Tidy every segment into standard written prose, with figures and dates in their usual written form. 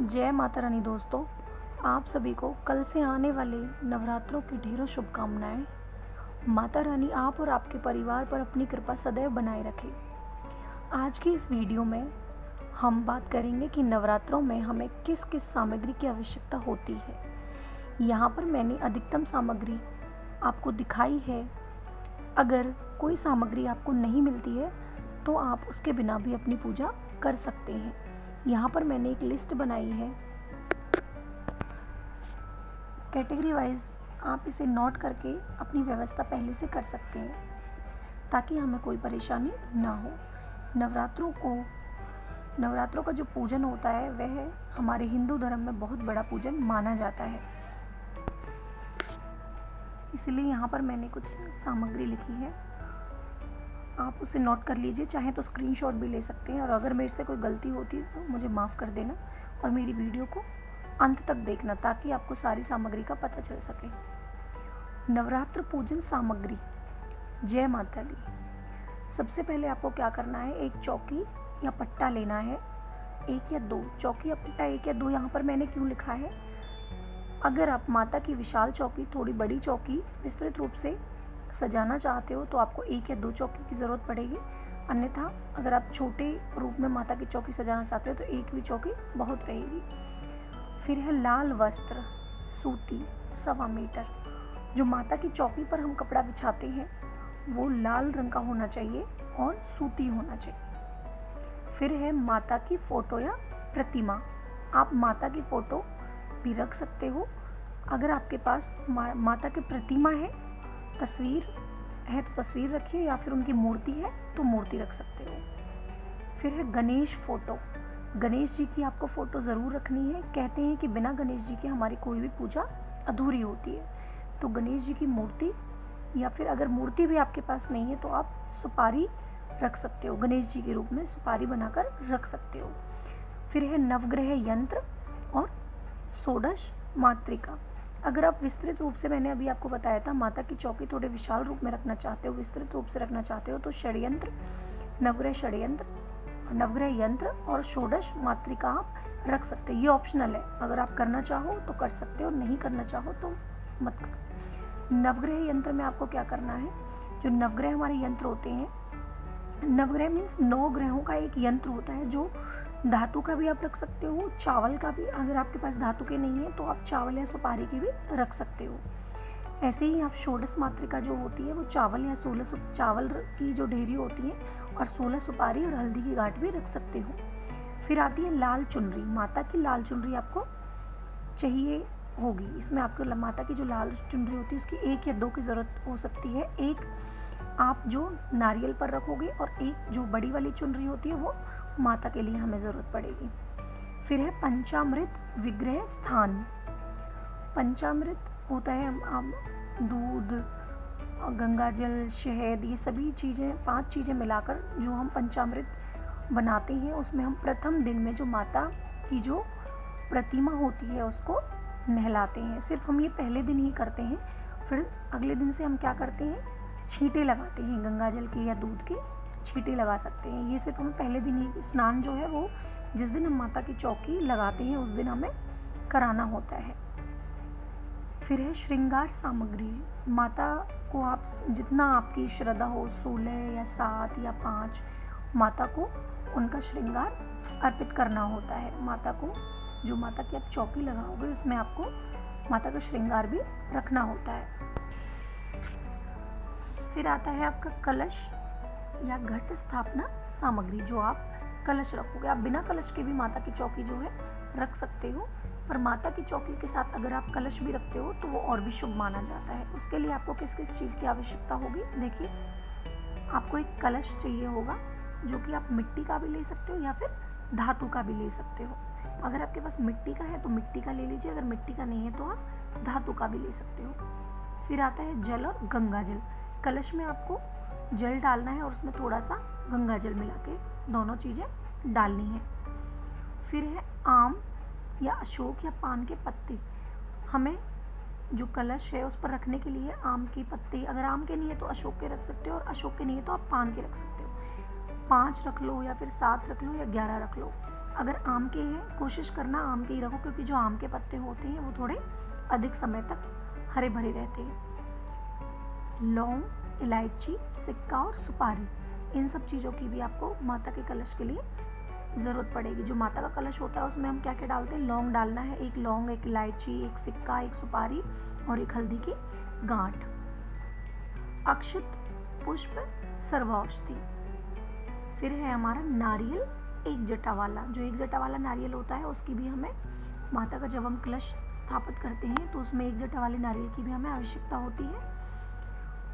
जय माता रानी दोस्तों, आप सभी को कल से आने वाले नवरात्रों की ढेरों शुभकामनाएं। माता रानी आप और आपके परिवार पर अपनी कृपा सदैव बनाए रखे। आज की इस वीडियो में हम बात करेंगे कि नवरात्रों में हमें किस किस सामग्री की आवश्यकता होती है। यहाँ पर मैंने अधिकतम सामग्री आपको दिखाई है। अगर कोई सामग्री आपको नहीं मिलती है तो आप उसके बिना भी अपनी पूजा कर सकते हैं। यहाँ पर मैंने एक लिस्ट बनाई है, कैटेगरी वाइज आप इसे नोट करके अपनी व्यवस्था पहले से कर सकते हैं ताकि हमें कोई परेशानी ना हो। नवरात्रों का जो पूजन होता है वह हमारे हिंदू धर्म में बहुत बड़ा पूजन माना जाता है, इसलिए यहाँ पर मैंने कुछ सामग्री लिखी है, आप उसे नोट कर लीजिए। चाहे तो स्क्रीनशॉट भी ले सकते हैं और अगर मेरे से कोई गलती होती है तो मुझे माफ़ कर देना और मेरी वीडियो को अंत तक देखना ताकि आपको सारी सामग्री का पता चल सके। नवरात्र पूजन सामग्री। जय माता दी। सबसे पहले आपको क्या करना है, एक चौकी या पट्टा लेना है, एक या दो चौकी या पट्टा, एक या दो। यहाँ पर मैंने क्यों लिखा है, अगर आप माता की विशाल चौकी, थोड़ी बड़ी चौकी विस्तृत रूप से सजाना चाहते हो तो आपको एक या दो चौकी की ज़रूरत पड़ेगी। अन्यथा अगर आप छोटे रूप में माता की चौकी सजाना चाहते हो तो एक भी चौकी बहुत रहेगी। फिर है लाल वस्त्र, सूती 1.25 मीटर। जो माता की चौकी पर हम कपड़ा बिछाते हैं वो लाल रंग का होना चाहिए और सूती होना चाहिए। फिर है माता की फ़ोटो या प्रतिमा। आप माता की फ़ोटो भी रख सकते हो। अगर आपके पास माता की प्रतिमा है, तस्वीर है तो तस्वीर रखिए, या फिर उनकी मूर्ति है तो मूर्ति रख सकते हो। फिर है गणेश फ़ोटो। गणेश जी की आपको फ़ोटो ज़रूर रखनी है। कहते हैं कि बिना गणेश जी के हमारी कोई भी पूजा अधूरी होती है, तो गणेश जी की मूर्ति, या फिर अगर मूर्ति भी आपके पास नहीं है तो आप सुपारी रख सकते हो, गणेश जी के रूप में सुपारी बनाकर रख सकते हो। फिर है नवग्रह यंत्र और षोडश मातृका। अगर आप विस्तृत रूप से, मैंने अभी आपको बताया था, माता की चौकी थोड़े विशाल रूप में रखना चाहते हो, विस्तृत रूप से रखना चाहते हो तो षड्यंत्र, नवग्रह यंत्र और षोडश मातृका आप रख सकते हो। ये ऑप्शनल है, अगर आप करना चाहो तो कर सकते हो, नहीं करना चाहो तो मत करो। नवग्रह यंत्र में आपको क्या करना है, जो नवग्रह हमारे यंत्र होते हैं, नवग्रह मीन्स 9 ग्रहों का एक यंत्र होता है, जो धातु का भी आप रख सकते हो, चावल का भी। अगर आपके पास धातु के नहीं है तो आप चावल या सुपारी की भी रख सकते हो। ऐसे ही आप षोडश मातृका जो होती है वो चावल या 16 चावल की जो ढेरी होती है और 16 सुपारी और हल्दी की गांठ भी रख सकते हो। फिर आती है लाल चुनरी। माता की लाल चुनरी आपको चाहिए होगी। इसमें आपको माता की जो लाल चुनरी होती है उसकी एक या दो की ज़रूरत हो सकती है। एक आप जो नारियल पर रखोगे और एक जो बड़ी वाली चुनरी होती है वो माता के लिए हमें ज़रूरत पड़ेगी। फिर है पंचामृत विग्रह स्थान। पंचामृत होता है दूध, गंगा जल, शहद, ये सभी चीज़ें, 5 चीज़ें मिलाकर जो हम पंचामृत बनाते हैं, उसमें हम प्रथम दिन में जो माता की जो प्रतिमा होती है उसको नहलाते हैं। सिर्फ हम ये पहले दिन ही करते हैं, फिर अगले दिन से हम क्या करते हैं, छींटे लगाते हैं, गंगा जल के या दूध के छींटे लगा सकते हैं। ये सिर्फ हम पहले दिन ही, स्नान जो है वो जिस दिन हम माता की चौकी लगाते हैं उस दिन हमें कराना होता है। फिर है श्रृंगार सामग्री। माता को आप जितना आपकी श्रद्धा हो, 16 या 7 या 5, माता को उनका श्रृंगार अर्पित करना होता है। माता को, जो माता की आप चौकी लगाओगे उसमें आपको माता का श्रृंगार भी रखना होता है। फिर आता है आपका कलश या घट स्थापना सामग्री। जो आप कलश रखोगे, आप बिना कलश के भी माता की चौकी जो है रख सकते हो, पर माता की चौकी के साथ अगर आप कलश भी रखते हो तो वो और भी शुभ माना जाता है। उसके लिए आपको किस किस चीज़ की आवश्यकता होगी, देखिए, आपको एक कलश चाहिए होगा जो कि आप मिट्टी का भी ले सकते हो या फिर धातु का भी ले सकते हो। अगर आपके पास मिट्टी का है तो मिट्टी का ले लीजिए, अगर मिट्टी का नहीं है तो आप धातु का भी ले सकते हो। फिर आता है जल और गंगा जल। कलश में आपको जल डालना है और उसमें थोड़ा सा गंगा जल मिला के दोनों चीज़ें डालनी है। फिर है आम या अशोक या पान के पत्ते। हमें जो कलश है उस पर रखने के लिए आम की पत्ते, अगर आम के नहीं है तो अशोक के रख सकते हो, और अशोक के नहीं है तो आप पान के रख सकते हो। 5 रख लो या फिर 7 रख लो या 11 रख लो। अगर आम के हैं कोशिश करना आम के ही रखो, क्योंकि जो आम के पत्ते होते हैं वो थोड़े अधिक समय तक हरे भरे रहते हैं। लौंग, इलायची, सिक्का और सुपारी, इन सब चीज़ों की भी आपको माता के कलश के लिए ज़रूरत पड़ेगी। जो माता का कलश होता है उसमें हम क्या क्या डालते हैं, लौंग डालना है, एक लौंग, एक इलायची, एक सिक्का, एक सुपारी और एक हल्दी की गांठ। अक्षत, पुष्प, सर्वौषधि। फिर है हमारा नारियल, एक जटा वाला। जो एक जटा वाला नारियल होता है उसकी भी हमें माता का जब हम कलश स्थापित करते हैं तो उसमें एक जटा वाले नारियल की भी हमें आवश्यकता होती है।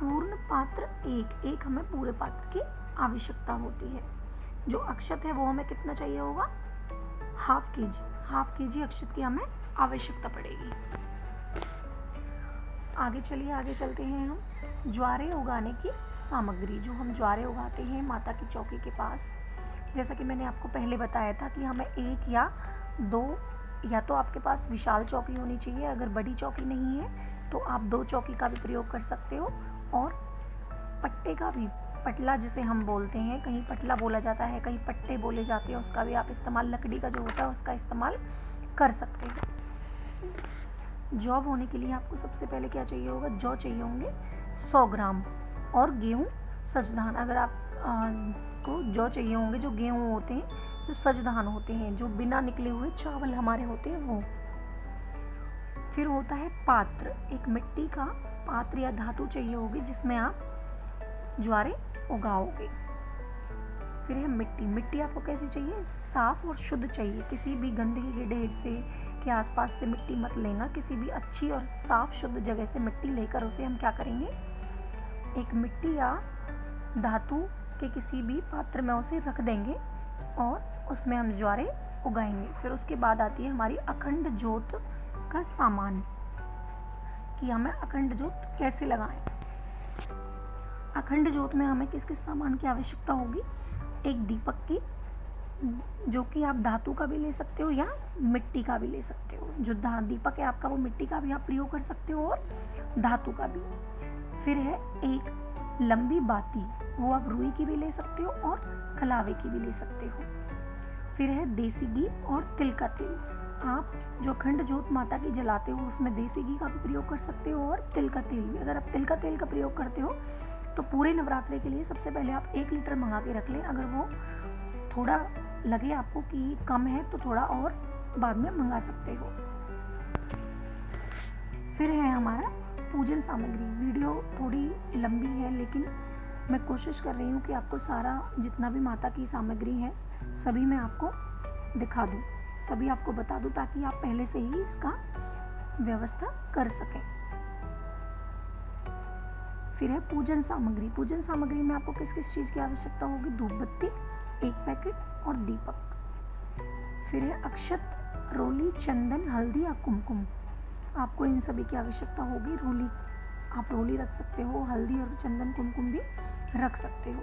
पूर्ण पात्र एक हमें पूरे पात्र की आवश्यकता होती है। जो अक्षत है वो हमें कितना चाहिए होगा, हाफ के जी अक्षत की हमें आवश्यकता पड़ेगी। आगे चलिए, आगे चलते हैं हम ज्वारे उगाने की सामग्री। जो हम ज्वारे उगाते हैं माता की चौकी के पास, जैसा कि मैंने आपको पहले बताया था कि हमें एक या दो, या तो आपके पास विशाल चौकी होनी चाहिए, अगर बड़ी चौकी नहीं है तो आप 2 चौकी का भी प्रयोग कर सकते हो, और पट्टे का भी, पटला जिसे हम बोलते हैं, कहीं पटला बोला जाता है, कहीं पट्टे बोले जाते हैं, उसका भी आप इस्तेमाल, लकड़ी का जो होता है उसका इस्तेमाल कर सकते हो। जौ बोने के लिए आपको सबसे पहले क्या चाहिए होगा, जौ चाहिए होंगे 100 ग्राम, और गेहूँ सजधान, अगर आप को जौ चाहिए होंगे जो गेहूँ होते हैं, जो सजधान होते हैं, जो बिना निकले हुए चावल हमारे होते हैं वो। फिर होता है पात्र, एक मिट्टी का पात्र या धातु चाहिए होगी जिसमें आप ज्वारे उगाओगे। फिर है मिट्टी आपको कैसी चाहिए, साफ और शुद्ध चाहिए, किसी भी गंदगी के ढेर से के आसपास से मिट्टी मत लेना, किसी भी अच्छी और साफ शुद्ध जगह से मिट्टी लेकर उसे हम क्या करेंगे, एक मिट्टी या धातु के किसी भी पात्र में उसे रख देंगे और उसमें हम ज्वारे उगाएंगे। फिर उसके बाद आती है हमारी अखंड ज्योत का सामान, कि हमें अखंड ज्योत कैसे लगाएं। अखंड ज्योत में हमें किस किस सामान की आवश्यकता होगी, एक दीपक की, जो कि आप धातु का भी ले सकते हो या मिट्टी का भी ले सकते हो। जो दीपक है आपका वो मिट्टी का भी आप प्रयोग कर सकते हो और धातु का भी। फिर है एक लंबी बाती, वो आप रुई की भी ले सकते हो और कलावे की भी ले सकते हो। फिर है देसी घी और तिल का तेल, आप जो अखंड ज्योत माता की जलाते हो उसमें देसी घी का भी प्रयोग कर सकते हो और तिल का तेल भी। अगर आप तिल का तेल का प्रयोग करते हो तो पूरे नवरात्रे के लिए सबसे पहले आप 1 लीटर मंगा के रख लें, अगर वो थोड़ा लगे आपको कि कम है तो थोड़ा और बाद में मंगा सकते हो। फिर है हमारा पूजन सामग्री। वीडियो थोड़ी लंबी है लेकिन मैं कोशिश कर रही हूँ कि आपको सारा जितना भी माता की सामग्री है सभी मैं आपको दिखा दूँ, सभी आपको बता दूँ, ताकि आप पहले से ही इसका व्यवस्था कर सकें। फिर है पूजन सामग्री। पूजन सामग्री में आपको किस किस चीज़ की आवश्यकता होगी, धूप बत्ती 1 पैकेट और दीपक। फिर है अक्षत, रोली, चंदन, हल्दी या कुमकुम, आपको इन सभी की आवश्यकता होगी। रोली, आप रोली रख सकते हो, हल्दी और चंदन कुमकुम भी रख सकते हो।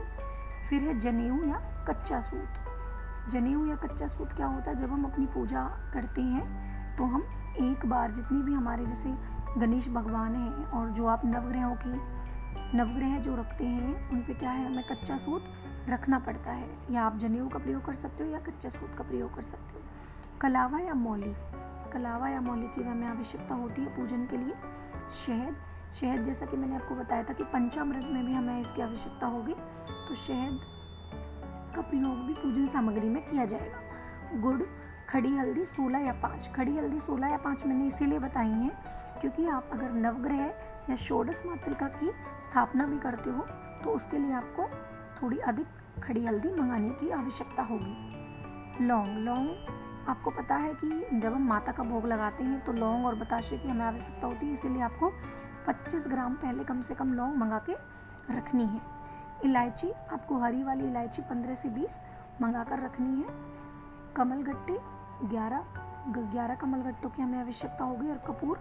फिर है जनेऊ या कच्चा सूत। जनेऊ या कच्चा सूत क्या होता है, जब हम अपनी पूजा करते हैं तो हम एक बार, जितनी भी हमारे जैसे गणेश भगवान हैं और जो आप नवग्रह जो रखते हैं उन पे क्या है, हमें कच्चा सूत रखना पड़ता है, या आप जनेऊ का प्रयोग कर सकते हो या कच्चा सूत का प्रयोग कर सकते हो। कलावा या मौली, कलावा या मौली की हमें आवश्यकता होती है पूजन के लिए। शहद जैसा कि मैंने आपको बताया था कि पंचामृत में भी हमें इसकी आवश्यकता होगी, तो शहद का प्रयोग भी पूजन सामग्री में किया जाएगा। गुड़, खड़ी हल्दी 16 या 5, खड़ी हल्दी 16 या 5 मैंने इसीलिए बताई हैं क्योंकि आप अगर नवग्रह या षोडश मातृका की स्थापना भी करते हो तो उसके लिए आपको थोड़ी अधिक खड़ी हल्दी मंगाने की आवश्यकता होगी। लौंग, आपको पता है कि जब हम माता का भोग लगाते हैं तो लौंग और बताशे की हमें आवश्यकता होती है, इसीलिए आपको 25 ग्राम पहले कम से कम लौंग मंगा के रखनी है। इलायची, आपको हरी वाली इलायची 15 से 20 मंगा कर रखनी है। कमलगट्टे 11 कमलगट्टों की हमें आवश्यकता होगी और कपूर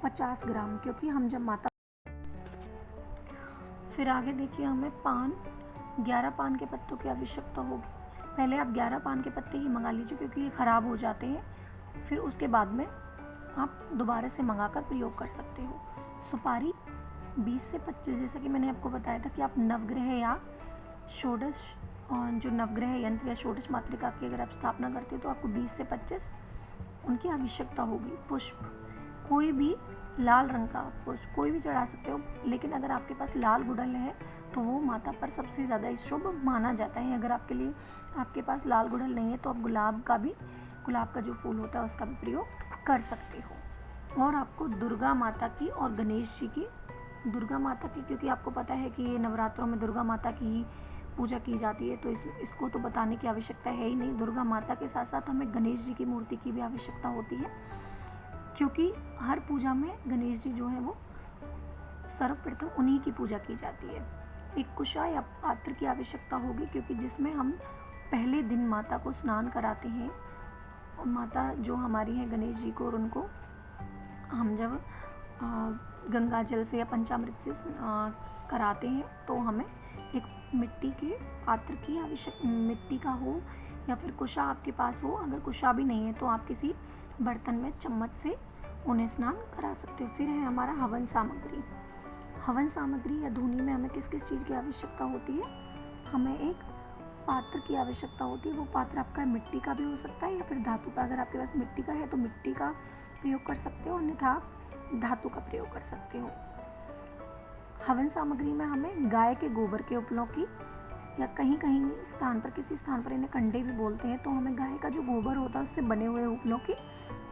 50 ग्राम, क्योंकि हम जब माता। फिर आगे देखिए, हमें 11 पान के पत्तों की आवश्यकता होगी। पहले आप 11 पान के पत्ते ही मंगा लीजिए क्योंकि ये ख़राब हो जाते हैं, फिर उसके बाद में आप दोबारा से मंगा कर प्रयोग कर सकते हो। सुपारी 20 से 25, जैसा कि मैंने आपको बताया था कि आप नवग्रह या षोडश और जो नवग्रह यंत्र या षोडश मातृका की अगर आप स्थापना करते हो तो आपको 20 से 25 उनकी आवश्यकता होगी। पुष्प, कोई भी लाल रंग का पुष्प कोई भी चढ़ा सकते हो, लेकिन अगर आपके पास लाल गुड़हल है तो वो माता पर सबसे ज़्यादा शुभ माना जाता है। अगर आपके पास लाल गुड़हल नहीं है तो आप गुलाब का जो फूल होता है उसका भी प्रयोग कर सकते हो। और आपको दुर्गा माता की और गणेश जी की, दुर्गा माता की क्योंकि आपको पता है कि ये नवरात्रों में दुर्गा माता की ही पूजा की जाती है, तो इसको तो बताने की आवश्यकता है ही नहीं। दुर्गा माता के साथ साथ हमें गणेश जी की मूर्ति की भी आवश्यकता होती है, क्योंकि हर पूजा में गणेश जी जो है वो सर्वप्रथम उन्हीं की पूजा की जाती है। एक कुशा या पात्र की आवश्यकता होगी, क्योंकि जिसमें हम पहले दिन माता को स्नान कराते हैं। और माता जो हमारी है गणेश जी को, और उनको हम जब गंगा जल से या पंचामृत से कराते हैं तो हमें एक मिट्टी के पात्र की मिट्टी का हो या फिर कुशा आपके पास हो। अगर कुशा भी नहीं है तो आप किसी बर्तन में चम्मच से उन्हें स्नान करा सकते हो। फिर है हमारा हवन सामग्री। हवन सामग्री या धूनी में हमें किस किस चीज़ की आवश्यकता होती है? हमें एक पात्र की आवश्यकता होती है। वो पात्र आपका मिट्टी का भी हो सकता है या फिर धातु का। अगर आपके पास मिट्टी का है तो मिट्टी का प्रयोग कर सकते हो, अन्यथा आप धातु का प्रयोग कर सकते हो। हवन सामग्री में हमें गाय के गोबर के उपलों की, या कहीं स्थान पर, किसी स्थान पर इन्हें कंडे भी बोलते हैं, तो हमें गाय का जो गोबर होता है उससे बने हुए उपलों की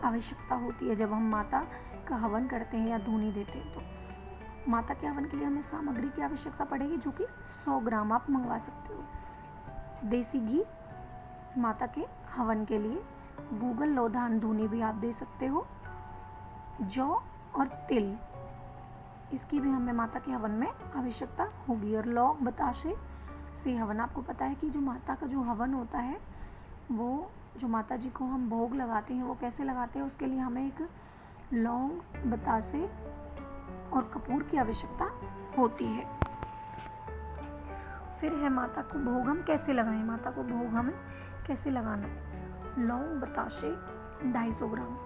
आवश्यकता होती है जब हम माता का हवन करते हैं या धूनी देते हैं। तो माता के हवन के लिए हमें सामग्री की आवश्यकता पड़ेगी, जो कि 100 ग्राम आप मंगवा सकते हो। देसी घी माता के हवन के लिए, गूगल लोधान धूनी भी आप दे सकते हो। जौ और तिल, इसकी भी हमें माता के हवन में आवश्यकता होगी। और लौंग बताशे से हवन, आपको पता है कि जो माता का जो हवन होता है, वो जो माता जी को हम भोग लगाते हैं वो कैसे लगाते हैं, उसके लिए हमें एक लौंग, बतासे और कपूर की आवश्यकता होती है। फिर है माता को भोग हम कैसे लगाएं। माता को भोग हमें कैसे लगाना है? लौंग बताशे 250 ग्राम,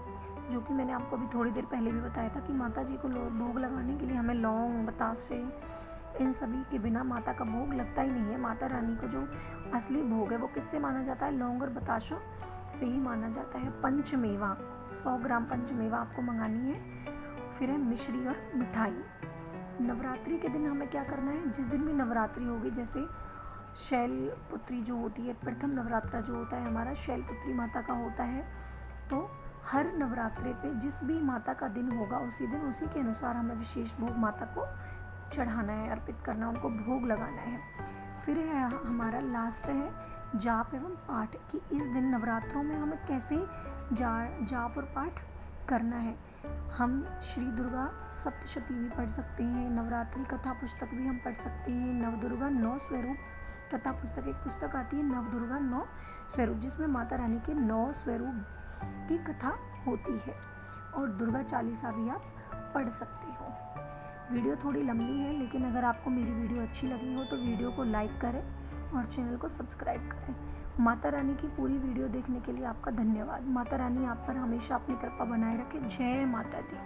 जो कि मैंने आपको अभी थोड़ी देर पहले भी बताया था कि माता जी को भोग लगाने के लिए हमें लौंग, बताशे, इन सभी के बिना माता का भोग लगता ही नहीं है। माता रानी को जो असली भोग है वो किससे माना जाता है? लौंग और बताशों से ही माना जाता है। पंचमेवा, 100 ग्राम पंचमेवा आपको मंगानी है। फिर है मिश्री और मिठाई। नवरात्रि के दिन हमें क्या करना है? जिस दिन भी नवरात्रि होगी, जैसे शैलपुत्री जो होती है, प्रथम नवरात्रा जो होता है हमारा शैलपुत्री माता का होता है, तो हर नवरात्रि पे जिस भी माता का दिन होगा उसी दिन उसी के अनुसार हमें विशेष भोग माता को चढ़ाना है, अर्पित करना, उनको भोग लगाना है। फिर है हमारा लास्ट है जाप एवं पाठ, कि इस दिन नवरात्रों में हमें कैसे जाप और पाठ करना है। हम श्री दुर्गा सप्तशती भी पढ़ सकते हैं, नवरात्रि कथा पुस्तक भी हम पढ़ सकते हैं। नवदुर्गा 9 स्वरूप कथा पुस्तक, एक पुस्तक आती है नवदुर्गा 9 स्वरूप, जिसमें माता रानी के 9 स्वरूप की कथा होती है। और दुर्गा चालीसा भी आप पढ़ सकते हो। वीडियो थोड़ी लंबी है, लेकिन अगर आपको मेरी वीडियो अच्छी लगी हो तो वीडियो को लाइक करें और चैनल को सब्सक्राइब करें। माता रानी की पूरी वीडियो देखने के लिए आपका धन्यवाद। माता रानी आप पर हमेशा अपनी कृपा बनाए रखे। जय माता दी।